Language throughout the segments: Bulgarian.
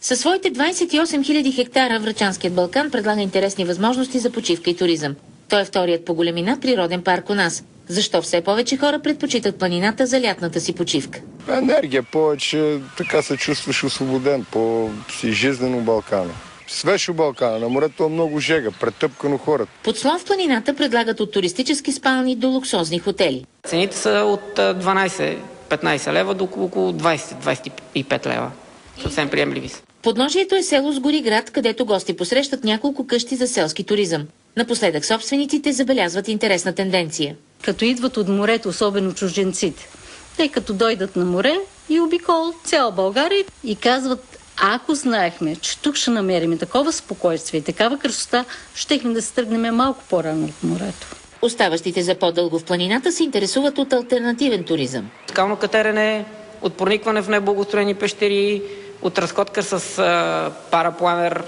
Със своите 28 000 хектара Врачанският Балкан предлага интересни възможности за почивка и туризъм. Той е вторият по големина природен парк у нас. Защо все повече хора предпочитат планината за лятната си почивка? Енергия повече, така се чувстваш освободен, по-си жизнено Балкана. Свежо Балкана, на морето е много жега, претъпкано хората. Под слон в планината предлагат от туристически спални до луксозни хотели. Цените са от 12-15 лева до около 20-25 лева. Съвсем приемливи са. Подножието е село с гори град, където гости посрещат няколко къщи за селски туризъм. Напоследък собствениците забелязват интересна тенденция. Като идват от морето, особено чужденците, те като дойдат на море и обикол цяла България и казват: ако знаехме, че тук ще намерим такова спокойствие и такава красота, щехме да се тръгнем малко по-рано от морето. Оставащите за по-дълго в планината се интересуват от алтернативен туризъм. Скално катерене, от проникване в неблагоустроени пещери, от разходка с парапланер,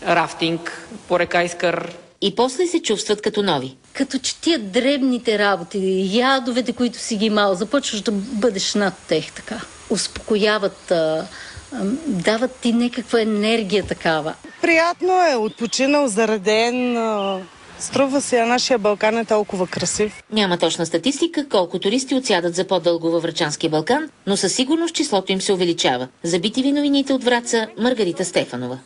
рафтинг по река Искър. И после се чувстват като нови. Като че тия дребните работи, ядовете, които си ги имал, започваш да бъдеш над тех така. Успокояват, дават ти някаква енергия такава. Приятно е, отпочинал, зареден. Струва се, нашия Балкан е толкова красив. Няма точна статистика колко туристи отсядат за по-дълго във Врачанския Балкан, но със сигурност числото им се увеличава. За BTV новините от Враца, Маргарита Стефанова.